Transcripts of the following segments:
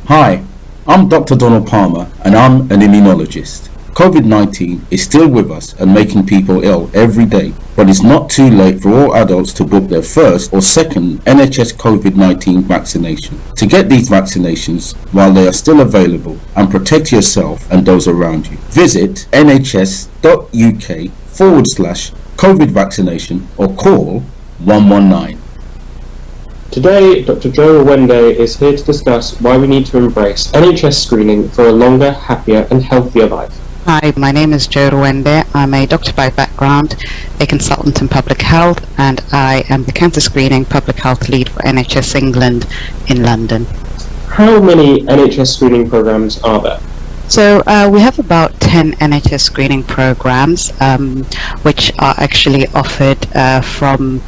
Hi, I'm Dr. Donald Palmer and I'm an immunologist. COVID-19 is still with us and making people ill every day, but it's not too late for all adults to book their first or second NHS COVID-19 vaccination. To get these vaccinations while they are still available and protect yourself and those around you, visit nhs.uk/COVID vaccination or call 119. Today, Dr. Joe Wende is here to discuss why we need to embrace NHS screening for a longer, happier and healthier life. Hi, my name is Joe Wende. I'm a doctor by background, a consultant in public health, and I am the cancer screening public health lead for NHS England in London. How many NHS screening programs are there? So we have about 10 NHS screening programs, which are actually offered from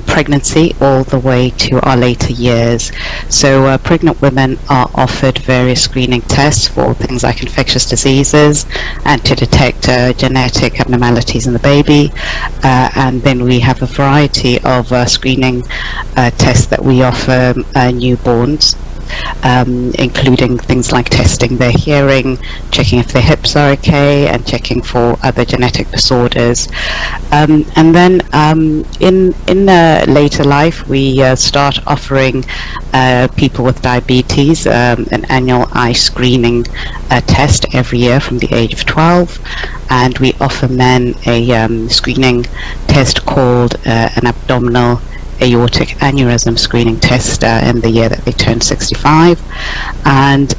pregnancy all the way to our later years. So pregnant women are offered various screening tests for things like infectious diseases and to detect genetic abnormalities in the baby. And then we have a variety of screening tests that we offer newborns. Including things like testing their hearing, checking if their hips are okay, and checking for other genetic disorders. And then in later life, we start offering people with diabetes an annual eye screening test every year from the age of 12, and we offer men a screening test called an abdominal aortic aneurysm screening test in the year that they turn 65, and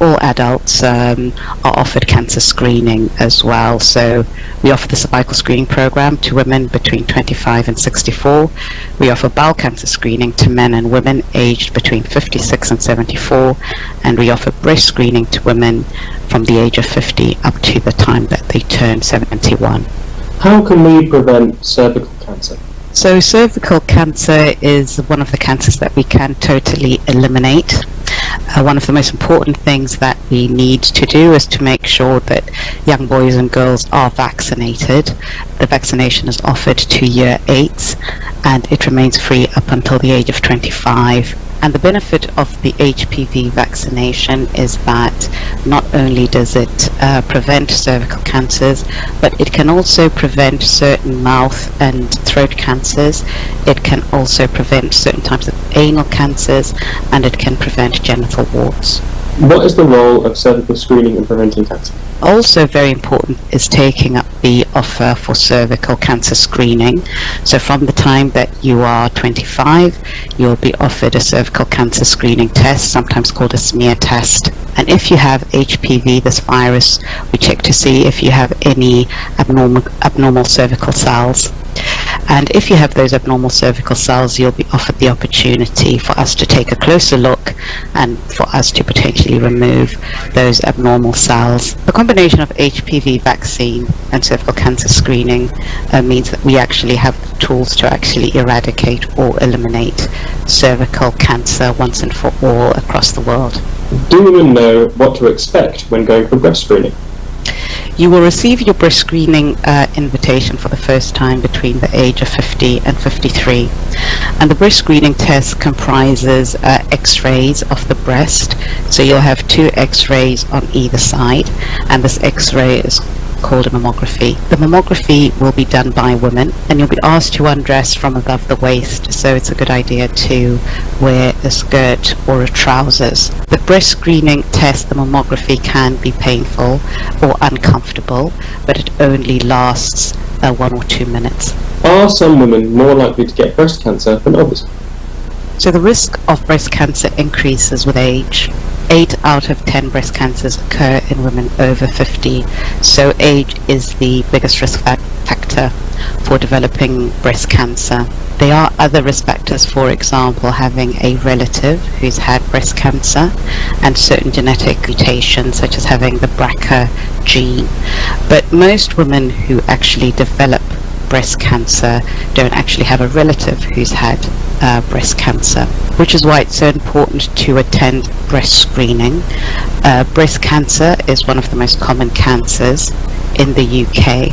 all adults are offered cancer screening as well. So we offer the cervical screening program to women between 25 and 64. We offer bowel cancer screening to men and women aged between 56 and 74, and we offer breast screening to women from the age of 50 up to the time that they turn 71. How can we prevent cervical cancer? So cervical cancer is one of the cancers that we can totally eliminate. One of the most important things that we need to do is to make sure that young boys and girls are vaccinated. The vaccination is offered to year 8 and it remains free up until the age of 25. And the benefit of the HPV vaccination is that not only does it prevent cervical cancers, but it can also prevent certain mouth and throat cancers. It can also prevent certain types of anal cancers, and it can prevent genital warts. What is the role of cervical screening in preventing cancer? Also very important is taking up the offer for cervical cancer screening. So from the time that you are 25, you'll be offered a cervical cancer screening test, sometimes called a smear test. And if you have HPV, this virus, we check to see if you have any abnormal cervical cells. And if you have those abnormal cervical cells, you'll be offered the opportunity for us to take a closer look and for us to potentially remove those abnormal cells. The combination of HPV vaccine and cervical cancer screening means that we actually have the tools to actually eradicate or eliminate cervical cancer once and for all across the world. Do women know what to expect when going for breast screening? You will receive your breast screening invitation for the first time between the age of 50 and 53. And the breast screening test comprises x-rays of the breast. So you'll have 2 x-rays on either side, and this x-ray is called a mammography. The mammography will be done by women, and you'll be asked to undress from above the waist, so it's a good idea to wear a skirt or a trousers. The breast screening test, the mammography, can be painful or uncomfortable, but it only lasts 1 or 2 minutes. Are some women more likely to get breast cancer than others? So the risk of breast cancer increases with age. 8 out of 10 breast cancers occur in women over 50, so age is the biggest risk factor for developing breast cancer. There are other risk factors, for example, having a relative who's had breast cancer and certain genetic mutations such as having the BRCA gene. But most women who actually develop breast cancer don't actually have a relative who's had breast cancer, which is why it's so important to attend breast screening. Breast cancer is one of the most common cancers in the UK,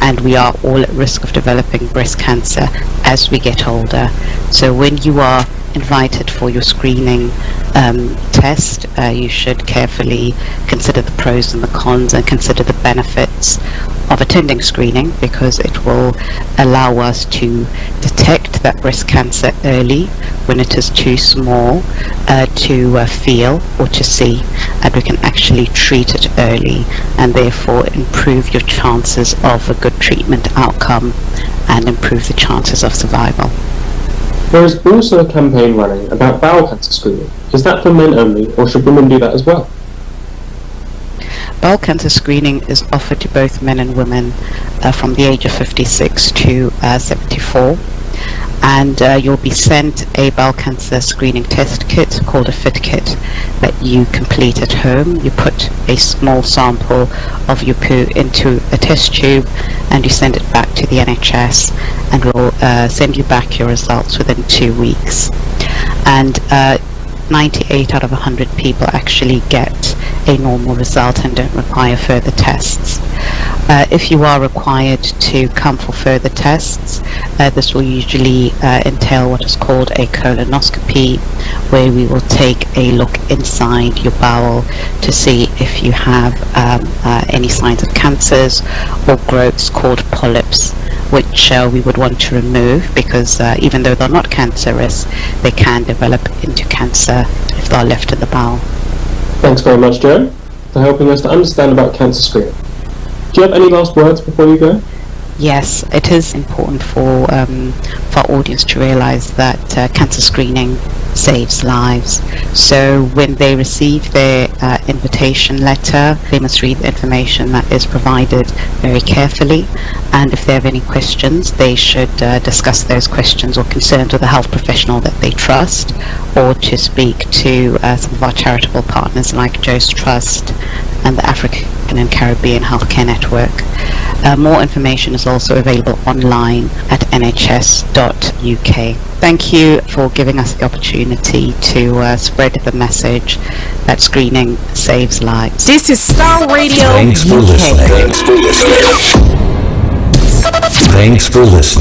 and we are all at risk of developing breast cancer as we get older. So when you are invited for your screening test, you should carefully consider the pros and the cons and consider the benefits of attending screening, because it will allow us to detect that breast cancer early when it is too small to feel or to see, and we can actually treat it early and therefore improve your chances of a good treatment outcome and improve the chances of survival. There is also a campaign running about bowel cancer screening. Is that for men only, or should women do that as well? Bowel cancer screening is offered to both men and women from the age of 56 to 74. And you'll be sent a bowel cancer screening test kit called a FIT kit that you complete at home. You put a small sample of your poo into a test tube and you send it back to the NHS, and we'll send you back your results within 2 weeks. And 98 out of 100 people actually get a normal result and don't require further tests. If you are required to come for further tests, this will usually entail what is called a colonoscopy, where we will take a look inside your bowel to see if you have any signs of cancers or growths called polyps, which we would want to remove, because even though they're not cancerous, they can develop into cancer if they're left in the bowel. Thanks very much, Joe, for helping us to understand about cancer screening. Do you have any last words before you go? Yes, it is important for our audience to realize that cancer screening saves lives. So when they receive their invitation letter, they must read the information that is provided very carefully, and if they have any questions, they should discuss those questions or concerns with a health professional that they trust, or to speak to some of our charitable partners like Joe's Trust and the African and Caribbean Healthcare Network. More information is also available online at nhs.uk. Thank you for giving us the opportunity to spread the message that screening saves lives. This is Starr Radio Thanks for UK. listening. Thanks for listening.